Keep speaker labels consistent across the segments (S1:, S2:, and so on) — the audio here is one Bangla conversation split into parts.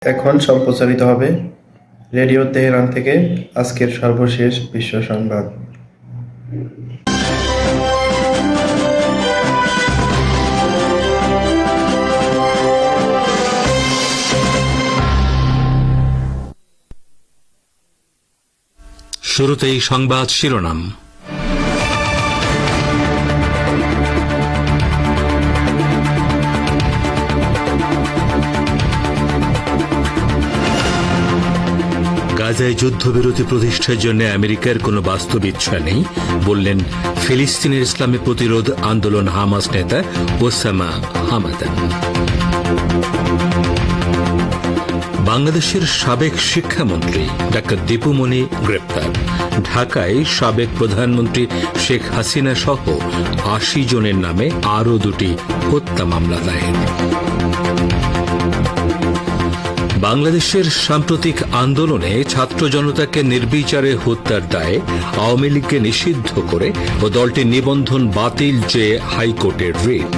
S1: এখন সম্প্রচারিত হবে রেডিও তেহরান থেকে আজকের সর্বশেষ বিশ্ব সংবাদ।
S2: শুরুতেই সংবাদ শিরোনাম। গাজায় যুদ্ধবিরতি প্রতিষ্ঠার জন্য আমেরিকার কোনো বাস্তব ইচ্ছা নেই বললেন ফিলিস্তিনের ইসলামী প্রতিরোধ আন্দোলন হামাস নেতা ওসামা হামাদান। বাংলাদেশের সাবেক শিক্ষামন্ত্রী ডাক্তার দীপুমণি গ্রেপ্তার। ঢাকায় সাবেক প্রধানমন্ত্রী শেখ হাসিনা সহ ৮০ জনের নামে আরও ২টি হত্যা মামলা দায়ের। বাংলাদেশের সাম্প্রতিক আন্দোলনে ছাত্র জনতাকে নির্বিচারে হত্যার দায়ে আওয়ামী লীগকে নিষিদ্ধ করে ও দলটির নিবন্ধন বাতিল চেয়ে হাইকোর্টের রিট।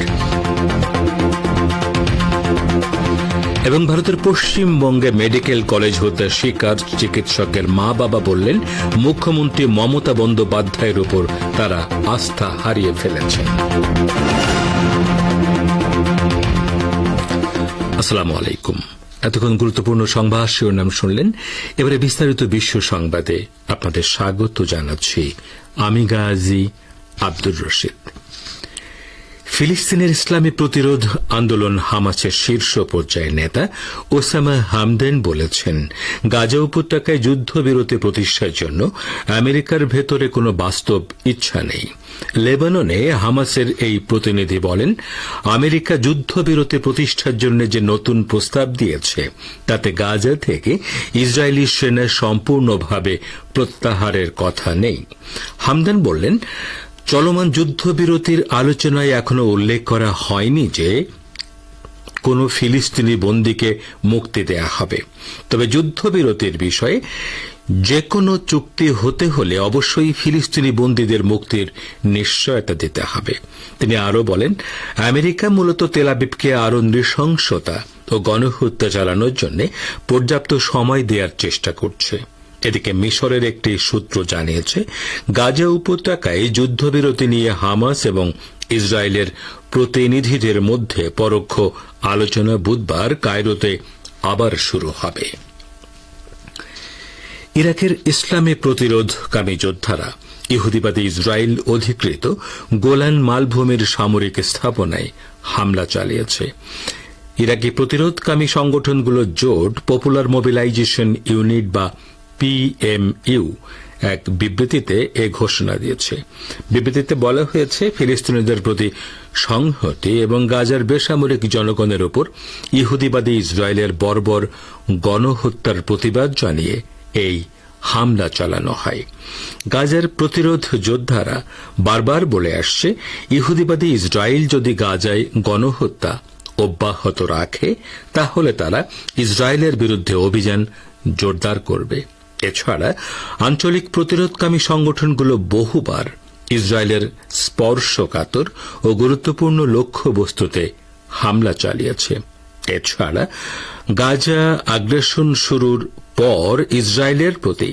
S2: এবং ভারতের পশ্চিমবঙ্গে মেডিকেল কলেজ হত্যার শিকার চিকিৎসকের মা বাবা বললেন মুখ্যমন্ত্রী মমতা বন্দ্যোপাধ্যায়ের উপর তারা আস্থা হারিয়ে ফেলেছেন। আসসালামু আলাইকুম। এতক্ষণ গুরুত্বপূর্ণ সংবাদ শিরোনাম শুনলেন। এবারে বিস্তারিত বিশ্ব সংবাদে আপনাদের স্বাগত জানাচ্ছি আমি গাজী আব্দুর রশিদ। ফিলিস্তিনের ইসলামী প্রতিরোধ আন্দোলন হামাসের শীর্ষ পর্যায়ের নেতা ওসামা হামদান বলেছেন গাজা উপত্যকায় যুদ্ধবিরতি প্রতিষ্ঠার জন্য আমেরিকার ভেতরে কোনো বাস্তব ইচ্ছা নেই। লেবাননে হামাসের এই প্রতিনিধি বলেন আমেরিকা যুদ্ধবিরতি প্রতিষ্ঠার জন্য যে নতুন প্রস্তাব দিয়েছে তাতে গাজা থেকে ইসরায়েলি সেনা সম্পূর্ণভাবে প্রত্যাহারের কথা নেই। হামদান বললেন চলমান যুদ্ধবিরতির আলোচনায় এখনো উল্লেখ করা হয়নি যে কোনো ফিলিস্তিনি বন্দীকে মুক্তি দেয়া হবে, তবে যুদ্ধবিরতির বিষয়ে যে কোনো চুক্তি হতে হলে অবশ্যই ফিলিস্তিনি বন্দীদের মুক্তির নিশ্চয়তা দিতে হবে। তিনি আরও বলেন আমেরিকা মূলত তেল আবিবকে আরও নৃশংসতা ও গণহত্যা চালানোর জন্য পর্যাপ্ত সময় দেওয়ার চেষ্টা করছে। এদিকে মিশরের একটি সূত্র জানিয়েছে গাজা উপত্যকায় যুদ্ধবিরতি নিয়ে হামাস এবং ইসরায়েলের প্রতিনিধিদের মধ্যে পরোক্ষ আলোচনা বুধবার কায়রোতে আবার শুরু হবে। ইরাকের ইসলামী প্রতিরোধকামী যোদ্ধারা ইহুদিবাদী ইসরায়েল অধিকৃত গোলান মালভূমির সামরিক স্থাপনায় হামলা চালিয়েছে। ইরাকি প্রতিরোধকামী সংগঠনগুলোর জোট পপুলার মোবিলাইজেশন ইউনিট বা PMU এক বিবৃতিতে এ ঘোষণা দিয়েছে। বিবৃতিতে বলা হয়েছে ফিলিস্তিনিদের প্রতি সংহতি এবং গাজার বেসামরিক জনগণের উপর ইহুদিবাদী ইসরায়েলের বর্বর গণহত্যার প্রতিবাদ জানিয়ে এই হামলা চালানো হয়। গাজার প্রতিরোধ যোদ্ধারা বারবার বলে আসছে ইহুদিবাদী ইসরায়েল যদি গাজায় গণহত্যা অব্যাহত রাখে তাহলে তারা ইসরায়েলের বিরুদ্ধে অভিযান জোরদার করবে। এছাড়া আঞ্চলিক প্রতিরোধকামী সংগঠনগুলো বহুবার ইসরায়েলের স্পর্শকাতর ও গুরুত্বপূর্ণ লক্ষ্যবস্তুতে হামলা চালিয়েছে। এছাড়া গাজা আগ্রাসন শুরুর পর ইসরায়েলের প্রতি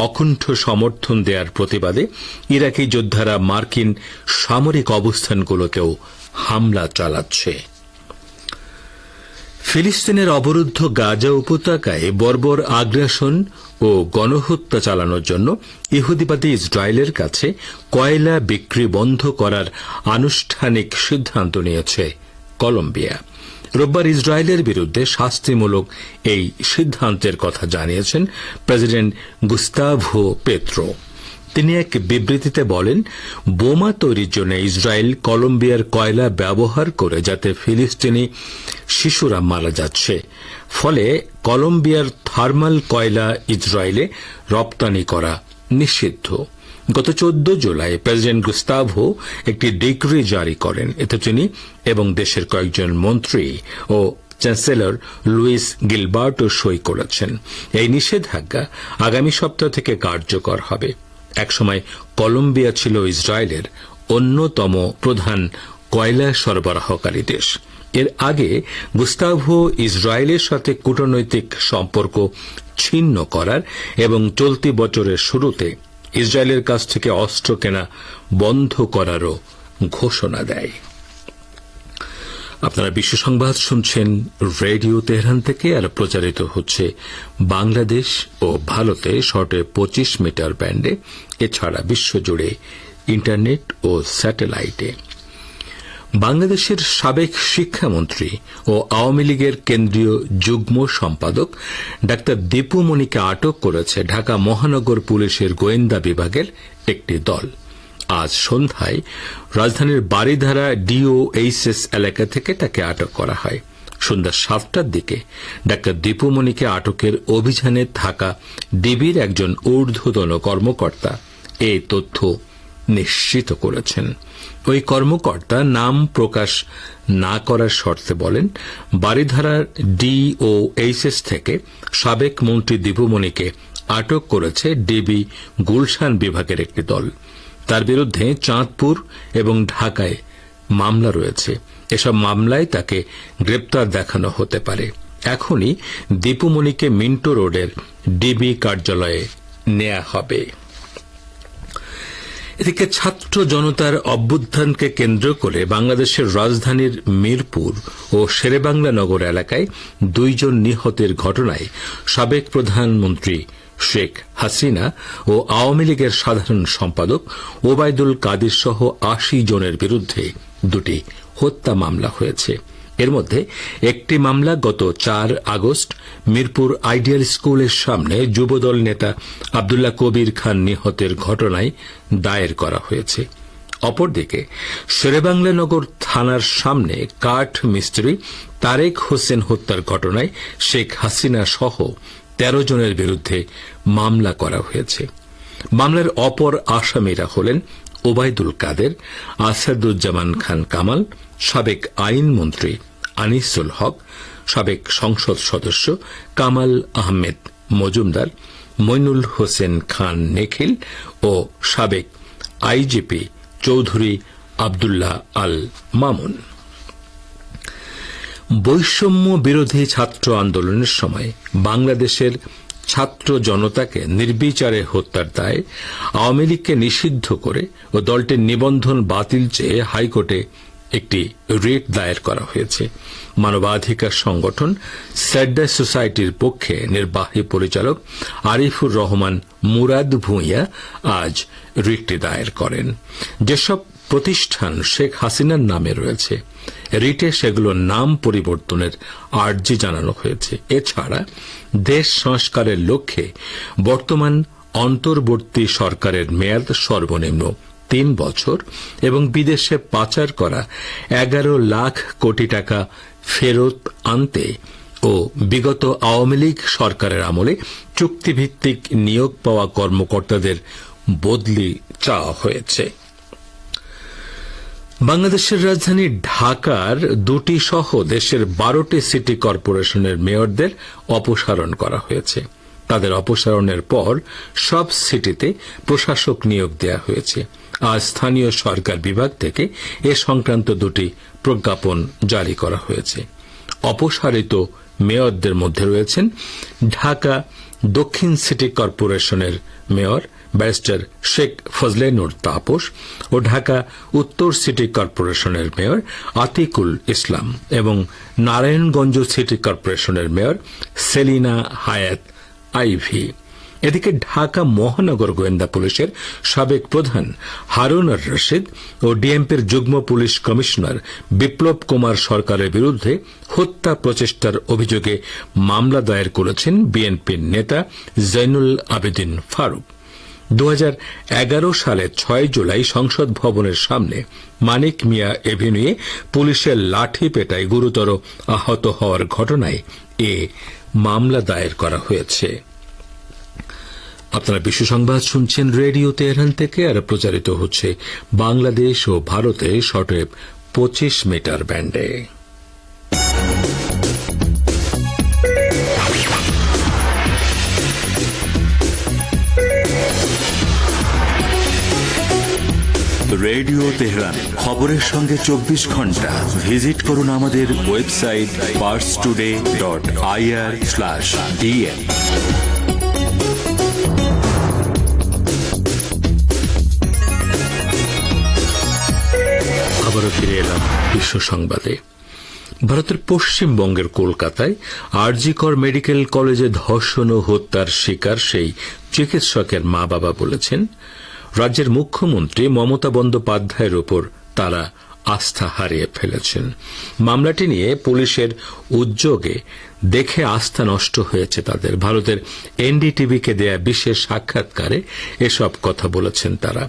S2: অকুণ্ঠ সমর্থন দেওয়ার প্রতিবাদে ইরাকি যোদ্ধারা মার্কিন সামরিক অবস্থানগুলোতেও হামলা চালাচ্ছে। ফিলিস্তিনের অবরুদ্ধ গাজা উপত্যকায় বর্বর আগ্রাসন ও গণহত্যা চালানোর জন্য ইহুদিবাদী ইসরায়েলের কাছে কয়লা বিক্রি বন্ধ করার আনুষ্ঠানিক সিদ্ধান্ত নিয়েছে কলম্বিয়া। রোববার ইসরায়েলের বিরুদ্ধে শাস্তিমূলক এই সিদ্ধান্তের কথা জানিয়েছেন প্রেসিডেন্ট গুস্তাভো পেত্রো। তিনি এক বিবৃতিতে বলেন বোমা তৈরির জন্য ইসরায়েল কলম্বিয়ার কয়লা ব্যবহার করে যাতে ফিলিস্তিনি শিশুরা মারা যাচ্ছে, ফলে কলম্বিয়ার থার্মাল কয়লা ইসরায়েলে রপ্তানি করা নিষিদ্ধ। গত 14 জুলাই প্রেসিডেন্ট গুস্তাভো একটি ডিক্রি জারি করেন। এতে তিনি এবং দেশের কয়েকজন মন্ত্রী ও চ্যান্সেলর লুইস গিলবার্টো সই করেছেন। এই নিষেধাজ্ঞা আগামী সপ্তাহ থেকে কার্যকর হবে। একসময় কলম্বিয়া ছিল ইসরায়েলের অন্যতম প্রধান কয়লা সরবরাহকারী দেশ। এর আগে গুস্তাভো ইসরায়েলের সাথে কূটনৈতিক সম্পর্ক ছিন্ন করার এবং চলতি বছরের শুরুতে ইসরায়েলের কাছ থেকে অস্ত্র কেনা বন্ধ করারও ঘোষণা দেয়। আপনারা বিশ্ব সংবাদ শুনছেন রেডিও তেহরান থেকে, আর প্রচারিত হচ্ছে বাংলাদেশ ও ভারতে শর্টে 25 মিটার ব্যান্ডে, এছাড়া বিশ্বজুড়ে ইন্টারনেট ও স্যাটেলাইটে। বাংলাদেশের সাবেক শিক্ষামন্ত্রী ও আওয়ামী লীগের কেন্দ্রীয় যুগ্ম সম্পাদক ডাক্তার দীপু মনিকে আটক করেছে ঢাকা মহানগর পুলিশের গোয়েন্দা বিভাগের একটি দল। আজ সন্ধ্যায় রাজধানীর বারিধারা ডিওএইচএস এলাকা থেকে তাকে আটক করা হয়। সন্ধ্যা 7টার দিকে ডাক্তার দীপু মনিকে আটকের অভিযানে থাকা ডিবির একজন ঊর্ধ্বতন কর্মকর্তা এই তথ্য নিশ্চিত করেছেন। ওই কর্মকর্তা নাম প্রকাশ না করার শর্তে বলেন, বারিধারার ডিওএইচএস থেকে সাবেক মন্ত্রী দীপু মনিকে আটক করেছে ডিবি গুলশান বিভাগের একটি দল। তার বিরুদ্ধে চাঁদপুর এবং ঢাকায় মামলা রয়েছে। এসব মামলায় তাকে গ্রেপ্তার দেখানো হতে পারে। এখনই দীপু মনিকে মিন্টো রোডের ডিবি কার্যালয়ে নেওয়া হবে। এদিকে ছাত্র জনতার অভ্যুত্থানকে কেন্দ্র করে বাংলাদেশের রাজধানীর মিরপুর ও শেরেবাংলা নগর এলাকায় 2 জন নিহতের ঘটনায় সাবেক প্রধানমন্ত্রী শেখ হাসিনা ও আওয়ামী লীগের সাধারণ সম্পাদক ওবায়দুল কাদের সহ 80 জনের বিরুদ্ধে 2টি হত্যা মামলা হয়েছে। এর মধ্যে একটি মামলা গত 4 আগস্ট মিরপুর আইডিয়াল স্কুলের সামনে যুবদল নেতা আব্দুল্লাহ কবির খান নিহতের ঘটনায় দায়ের করা হয়েছে। অপরদিকে শেরেবাংলা নগর থানার সামনে কাঠ মিস্ত্রি তারেক হোসেন হত্যার ঘটনায় শেখ হাসিনা সহ 13 জনের বিরুদ্ধে মামলা করা হয়েছে। মামলার অপর আসামিরা হলেন ওবায়দুল কাদের, আসাদুজ্জামান খান কামাল, সাবেক আইনমন্ত্রী আনিসুল হক, সাবেক সংসদ সদস্য কামাল আহমেদ মজুমদার, মইনুল হোসেন খান নিখিল ও সাবেক আইজিপি চৌধুরী আব্দুল্লাহ আল মামুন। বৈষম্য বিরোধী ছাত্র আন্দোলনের সময় বাংলাদেশের ছাত্র জনতাকে নির্বিচারে হত্যার দায়ে আওয়ামী লীগকে নিষিদ্ধ করে ও দলটির নিবন্ধন বাতিল চেয়ে হাইকোর্টে একটি রিট দায়ের করা হয়েছে। মানবাধিকার সংগঠন স্যাডা সোসাইটির পক্ষে নির্বাহী পরিচালক আরিফুর রহমান মুরাদ ভূঁইয়া আজ রিটটি দায়ের করেন। যেসব প্রতিষ্ঠান শেখ হাসিনার নামে রয়েছে, রিটে সেগুলোর নাম পরিবর্তনের আর্জি জানানো হয়েছে। এছাড়া দেশ সংস্কারের লক্ষ্যে বর্তমান অন্তর্বর্তী সরকারের মেয়াদ সর্বনিম্ন 3 বছর এবং বিদেশে পাচার করা 11 লাখ কোটি টাকা ফেরত আনতে ও বিগত আওয়ামী লীগ সরকারের আমলে চুক্তিভিত্তিক নিয়োগ পাওয়া কর্মকর্তাদের বদলি চাওয়া হয়েছে। বাংলাদেশের রাজধানী ঢাকার 2টি সহ দেশের 12টি সিটি কর্পোরেশনের মেয়রদের অপসারণ করা হয়েছে। তাদের অপসারণের পর সব সিটিতে প্রশাসক নিয়োগ দেওয়া হয়েছে। আজ স্থানীয় সরকার বিভাগ থেকে এ সংক্রান্ত 2টি প্রজ্ঞাপন জারি করা হয়েছে। অপসারিত মেয়রদের মধ্যে রয়েছেন ঢাকা দক্ষিণ সিটি কর্পোরেশনের মেয়র ব্যারিস্টার শেখ ফজলেনুর তাপস ও ঢাকা উত্তর সিটি কর্পোরেশনের মেয়র আতিকুল ইসলাম এবং নারায়ণগঞ্জ সিটি কর্পোরেশনের মেয়র সেলিনা হায়াত আইভি। এদিকে ঢাকা মহানগর গোয়েন্দা পুলিশের সাবেক প্রধান হারুন আর রশিদ ও ডিএমপির যুগ্ম পুলিশ কমিশনার বিপ্লব কুমার সরকারের বিরুদ্ধে হত্যা প্রচেষ্টার অভিযোগে মামলা দায়ের করেছেন বিএনপির নেতা জৈনুল আবেদিন ফারুক। 2011 সালের 6 জুলাই সংসদ ভবনের সামনে মানিক মিয়া এভিনিউয়ে পুলিশের লাঠি পেটায় গুরুতর আহত হওয়ার ঘটনায় এ মামলা দায়ের করা হয়েছে। আপনারা বিশ্ব সংবাদ শুনছেন রেডিও তেহরান থেকে, আর প্রচারিত হচ্ছে বাংলাদেশ ও ভারতে শর্টওয়েভ 25 মিটার ব্যান্ডে।
S3: রেডিও তেহরান, খবরের সঙ্গে 24 ঘন্টা। ভিজিট করুন আমাদের ওয়েবসাইট parstoday.ir/dn।
S2: আবারও ফিরে এলাম বিশ্ব সংবাদে। ভারতের পশ্চিমবঙ্গের কলকাতায় আরজি কর মেডিকেল কলেজে ধর্ষণ ও হত্যার শিকার সেই চিকিৎসকের মা বাবা বলেছেন, রাজ্যের মুখ্যমন্ত্রী মমতা বন্দ্যোপাধ্যায়ের ওপর তারা আস্থা হারিয়ে ফেলেছেন। মামলাটি নিয়ে পুলিশের উদ্যোগে দেখে আস্থা নষ্ট হয়েছে তাদের। ভারতের এনডিটিভিকে দেয়া বিশেষ সাক্ষাৎকারে এসব কথা বলেছেন তারা।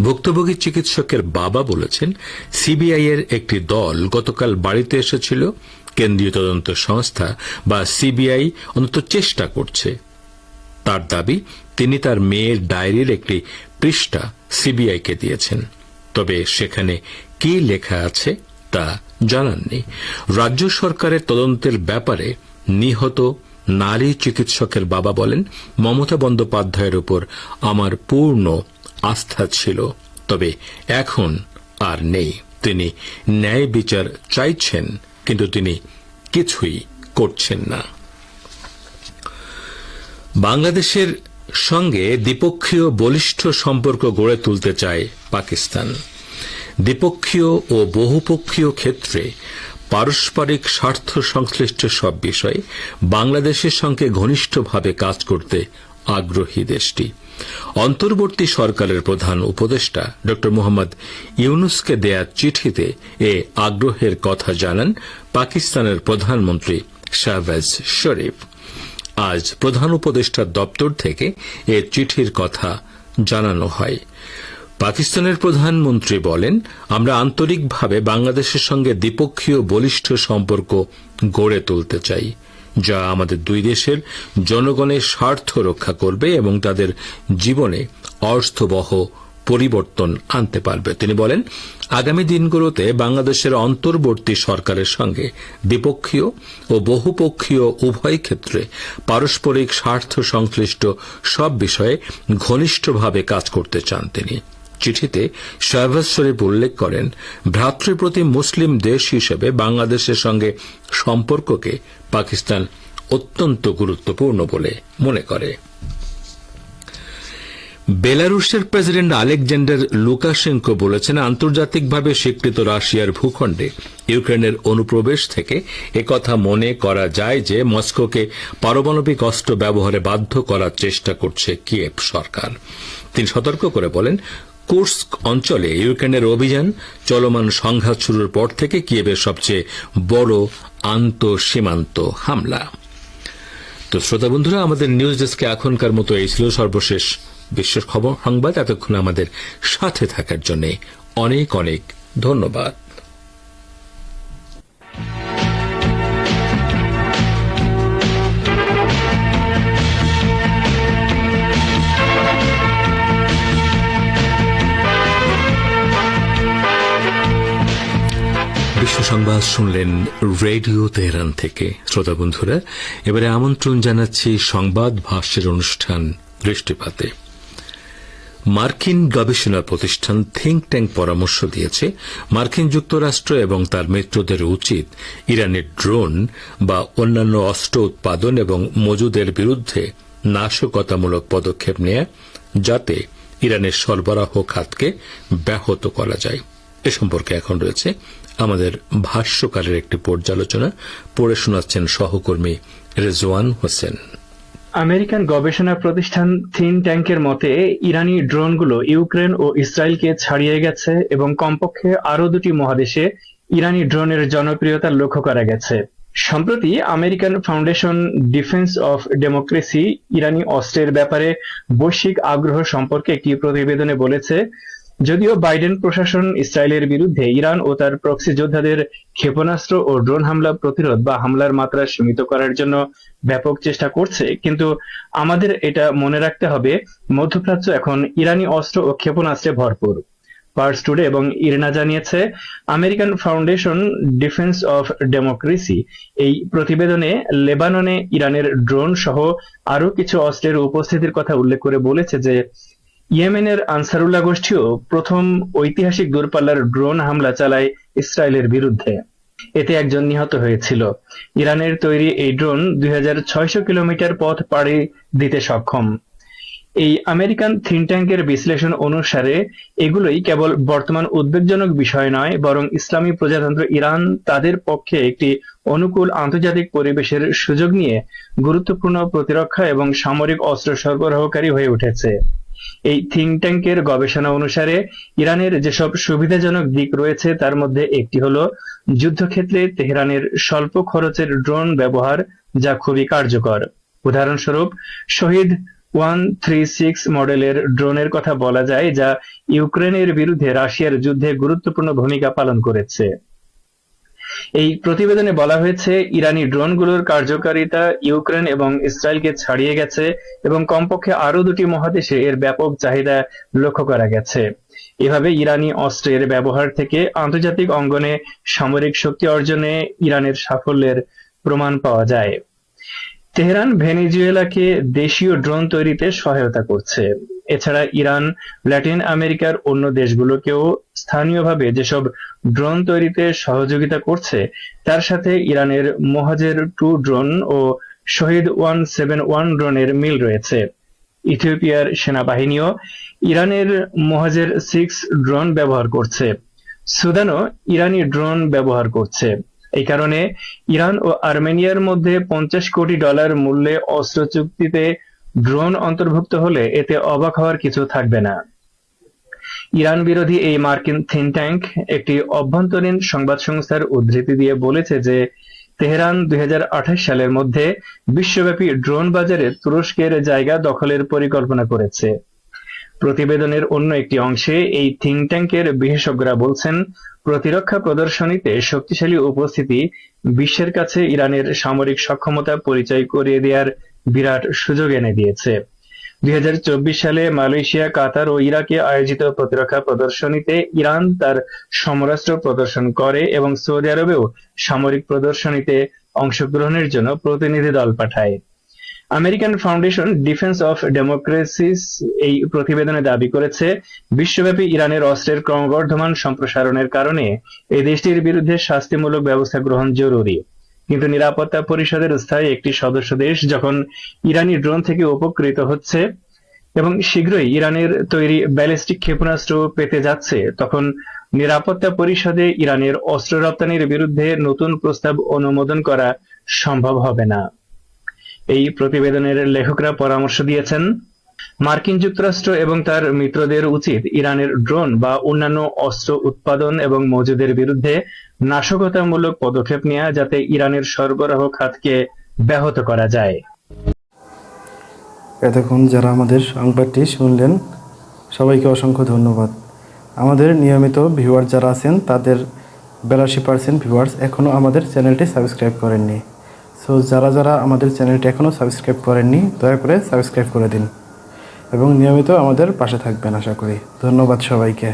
S2: ভুক্তভোগী চিকিৎসকের বাবা বলেছেন, সিবিআই এর একটি দল গতকাল বাড়িতে এসেছিল। কেন্দ্রীয় তদন্ত সংস্থা বা সিবিআই অন্তত চেষ্টা করছে। তার দাবি, তিনি তার মেয়ের ডায়েরির একটি পৃষ্ঠা সিবিআইকে দিয়েছেন, তবে সেখানে কি লেখা আছে তা জানাননি। রাজ্য সরকারের তদন্তের ব্যাপারে নিহত নারী চিকিৎসকের বাবা বলেন, মমতা বন্দ্যোপাধ্যায়ের উপর আমার পূর্ণ আস্থা ছিল, তবে এখন আর নেই। তিনি ন্যায় বিচার চাইছেন, কিন্তু তিনি কিছুই করছেন না। বাংলাদেশের সঙ্গে দ্বিপক্ষীয় বলিষ্ঠ সম্পর্ক গড়ে তুলতে চায় পাকিস্তান। দ্বিপক্ষীয় ও বহুপক্ষীয় ক্ষেত্রে পারস্পরিক স্বার্থ সংশ্লিষ্ট সব বিষয়ে বাংলাদেশের সঙ্গে ঘনিষ্ঠভাবে কাজ করতে আগ্রহী দেশটি। অন্তর্বর্তী সরকারের প্রধান উপদেষ্টা ড মোহাম্মদ ইউনুসকে দেয়া চিঠিতে এ আগ্রহের কথা জানান পাকিস্তানের প্রধানমন্ত্রী শাহবাজ শরীফ। আজ প্রধান উপদেষ্টার দপ্তর থেকে এ চিঠির কথা জানানো হয়। পাকিস্তানের প্রধানমন্ত্রী বলেন, আমরা আন্তরিকভাবে বাংলাদেশের সঙ্গে দ্বিপক্ষীয় বলিষ্ঠ সম্পর্ক গড়ে তুলতে চাই, যা আমাদের দুই দেশের জনগণের স্বার্থ রক্ষা করবে এবং তাদের জীবনে অর্থবহ পরিবর্তন আনতে পারবে। তিনি বলেন, আগামী দিনগুলোতে বাংলাদেশের অন্তর্বর্তী সরকারের সঙ্গে দ্বিপক্ষীয় ও বহুপক্ষীয় উভয় ক্ষেত্রে পারস্পরিক স্বার্থ সংশ্লিষ্ট সব বিষয়ে ঘনিষ্ঠভাবে কাজ করতে চান তিনি। চিঠিতে শাহবাজ শরীফ উল্লেখ করেন, ভ্রাতৃপ্রতি মুসলিম দেশ হিসেবে বাংলাদেশের সঙ্গে সম্পর্ককে পাকিস্তান অত্যন্ত গুরুত্বপূর্ণ বলে মনে করে। বেলারুশের প্রেসিডেন্ট আলেকজান্ডার লুকাশেঙ্কো বলেছেন, আন্তর্জাতিকভাবে স্বীকৃত রাশিয়ার ভূখণ্ডে ইউক্রেনের অনুপ্রবেশ থেকে একথা মনে করা যায় যে মস্কোকে পারমাণবিক অস্ত্র ব্যবহারে বাধ্য করার চেষ্টা করছে কিয়েভ সরকার। তিনি সতর্ক করে বলেন, কুর্স্ক অঞ্চলে ইউক্রেনের অভিযান চলমান সংঘাত শুরুর পর থেকে কিয়েভের সবচেয়ে বড় আন্তঃসীমান্ত হামলা। তো শ্রোতা বন্ধুরা, আমাদের নিউজ ডেস্কে এখনকার মতো এই ছিল সর্বশেষ বিশ্বের খবর সংবাদ। এতক্ষণ আমাদের সাথে থাকার জন্য অনেক অনেক ধন্যবাদ। বিশ্ব সংবাদ শুনলেন রেডিও তেহরান থেকে। শ্রোতা বন্ধুরা, এবারে আমন্ত্রণ জানাচ্ছি সংবাদ ভাষ্যের অনুষ্ঠান দৃষ্টিপাতে। মার্কিন গবেষণা প্রতিষ্ঠান থিঙ্ক ট্যাঙ্ক পরামর্শ দিয়েছে, মার্কিন যুক্তরাষ্ট্র এবং তার মিত্রদের উচিত ইরানের ড্রোন বা অন্যান্য অস্ত্র উৎপাদন এবং মজুদের বিরুদ্ধে নাশকতামূলক পদক্ষেপ নেয়া, যাতে ইরানের সরবরাহ খাতকে ব্যাহত করা যায়। এ সম্পর্কে এখন রয়েছে আমাদের ভাষ্যকারের একটি পর্যালোচনা, পড়ে শোনাচ্ছেন সহকর্মী রেজওয়ান হোসেন।
S4: আমেরিকান গবেষণা প্রতিষ্ঠান থিঙ্ক ট্যাঙ্কের মতে, ইরানি ড্রোনগুলো ইউক্রেন ও ইসরায়েলকে ছাড়িয়ে গেছে এবং কমপক্ষে আরও দুটি মহাদেশে ইরানি ড্রোনের জনপ্রিয়তা লক্ষ্য করা গেছে। সম্প্রতি American Foundation Defence of Democracy ইরানি অস্ত্রের ব্যাপারে বৈশ্বিক আগ্রহ সম্পর্কে একটি প্রতিবেদনে বলেছে, যদিও বাইডেন প্রশাসন ইসরায়েলের বিরুদ্ধে ইরান ও তার প্রক্সি যোদ্ধাদের ক্ষেপণাস্ত্র ও ড্রোন হামলা প্রতিরোধ বা হামলার মাত্রা সীমিত করার জন্য ব্যাপক চেষ্টা করছে, কিন্তু আমাদের এটা মনে রাখতে হবে, মধ্যপ্রাচ্য এখন ইরানি অস্ত্র ও ক্ষেপণাস্ত্রে ভরপুর। পার্স টুডে এবং ইরনা জানিয়েছে, American Foundation Defence of democracy এই প্রতিবেদনে লেবাননে ইরানের ড্রোন সহ আরো কিছু অস্ত্রের উপস্থিতির কথা উল্লেখ করে বলেছে যে ইয়েমেনের আনসারুল্লাহ গোষ্ঠীও প্রথম ঐতিহাসিক দূরপাল্লার ড্রোন হামলা চালায় ইসরায়েলের বিরুদ্ধে। এতে একজন নিহত হয়েছিল। ইরানের তৈরি এই ড্রোন 2600 কিলোমিটার পথ পাড়ি দিতে সক্ষম। এই আমেরিকান থিঙ্ক ট্যাঙ্কের বিশ্লেষণ অনুসারে এগুলোই কেবল বর্তমান উদ্বেগজনক বিষয় নয়, বরং ইসলামী প্রজাতন্ত্র ইরান তাদের পক্ষে একটি অনুকূল আন্তর্জাতিক পরিবেশের সুযোগ নিয়ে গুরুত্বপূর্ণ প্রতিরক্ষা এবং সামরিক অস্ত্র সরবরাহকারী হয়ে উঠেছে। এই থিঙ্ক ট্যাঙ্কের গবেষণা অনুসারে ইরানের যেসব সুবিধাজনক দিক রয়েছে তার মধ্যে একটি হলো যুদ্ধক্ষেত্রে তেহরানের স্বল্প খরচের ড্রোন ব্যবহার, যা খুবই কার্যকর। উদাহরণস্বরূপ শহীদ 136 মডেলের ড্রোনের কথা বলা যায়, যা ইউক্রেনের বিরুদ্ধে রাশিয়ার যুদ্ধে গুরুত্বপূর্ণ ভূমিকা পালন করেছে। এই প্রতিবেদনে বলা হয়েছে ইরানি ড্রোনগুলোর কার্যকারিতা ইউক্রেন এবং ইসরায়েলকে ছাড়িয়ে গেছে এবং কমপক্ষে আরো দুটি মহাদেশে এর ব্যাপক চাহিদা লক্ষ্য করা গেছে। এভাবে ইরানি অস্ত্রের ব্যবহার থেকে আন্তর্জাতিক অঙ্গনে সামরিক শক্তি অর্জনে ইরানের সাফল্যের প্রমাণ পাওয়া যায়। তেহরান ভেনেজুয়েলাকে দেশীয় ড্রোন তৈরিতে সহায়তা করছে। এছাড়া ইরান ল্যাটিন আমেরিকার অন্য দেশগুলোকেও স্থানীয়ভাবে যেসব ড্রোন তৈরিতে সহযোগিতা করছে তার সাথে ইরানের মোহাজের 2 ড্রোন ও শহীদ 171 ড্রোনের মিল রয়েছে। ইথিওপিয়ার সেনাবাহিনীও ইরানের মোহাজের 6 ড্রোন ব্যবহার করছে। সুদানও ইরানি ড্রোন ব্যবহার করছে। এই কারণে ইরান ও আর্মেনিয়ার মধ্যে $50 কোটি মূল্যে অস্ত্র চুক্তিতে ড্রোন অন্তর্ভুক্ত হলে এতে অবাক হওয়ার কিছু থাকবে না। ইরান বিরোধী এই মার্কিন থিঙ্ক ট্যাঙ্ক একটি অভ্যন্তরীণ সংবাদ সংস্থার উদ্ধৃতি দিয়ে বলেছে যে তেহরান 2028 সালের মধ্যে বিশ্বব্যাপী ড্রোন বাজারে তুরস্কের জায়গা দখলের পরিকল্পনা করেছে। প্রতিবেদনের অন্য একটি অংশে এই থিঙ্ক ট্যাঙ্কের বিশেষজ্ঞরা বলছেন, প্রতিরক্ষা প্রদর্শনীতে শক্তিশালী উপস্থিতি বিশ্বের কাছে ইরানের সামরিক সক্ষমতা পরিচয় করিয়ে দেওয়ার বিরাট সুযোগ এনে দিয়েছে। 2024 সালে মালয়েশিয়া, কাতার ও ইরাকে আয়োজিত প্রতিরক্ষা প্রদর্শনীতে ইরান তার সমরাস্ত্র প্রদর্শন করে এবং সৌদি আরবেও সামরিক প্রদর্শনীতে অংশগ্রহণের জন্য প্রতিনিধি দল পাঠায়। American Foundation Defence of democracies এই প্রতিবেদনে দাবি করেছে, বিশ্বব্যাপী ইরানের অস্ত্রের ক্রমবর্ধমান সম্প্রসারণের কারণে এই দেশটির বিরুদ্ধে শাস্তিমূলক ব্যবস্থা গ্রহণ জরুরি। কিন্তু নিরাপত্তা পরিষদের স্থায়ী একটি সদস্য দেশ যখন ইরানি ড্রোন থেকে উপকৃত হচ্ছে এবং শীঘ্রই ইরানের তৈরি ব্যালিস্টিক ক্ষেপণাস্ত্র পেতে যাচ্ছে, তখন নিরাপত্তা পরিষদে ইরানের অস্ত্র রপ্তানির বিরুদ্ধে নতুন প্রস্তাব অনুমোদন করা সম্ভব হবে না। এই প্রতিবেদনের লেখকরা পরামর্শ দিয়েছেন, মার্কিন যুক্তরাষ্ট্র এবং তার মিত্রদের উচিত ইরানের ড্রোন বা অন্যান্য অস্ত্র উৎপাদন এবং মজুদের বিরুদ্ধে নাশকতামূলক পদক্ষেপ নেওয়া, যাতে ইরানের সরবরাহ খাতকে ব্যাহত করা যায়।
S1: এতক্ষণ যারা আমাদের সংবাদটি শুনলেন সবাইকে অসংখ্য ধন্যবাদ। আমাদের নিয়মিত ভিউয়ার যারা আছেন তাদের 82% ভিউয়ার্স এখনও আমাদের চ্যানেলটি সাবস্ক্রাইব করেননি। সো যারা আমাদের চ্যানেলটি এখনও সাবস্ক্রাইব করেননি দয়া করে সাবস্ক্রাইব করে দিন এবং নিয়মিত আমাদের পাশে থাকবেন আশা করি। ধন্যবাদ সবাইকে।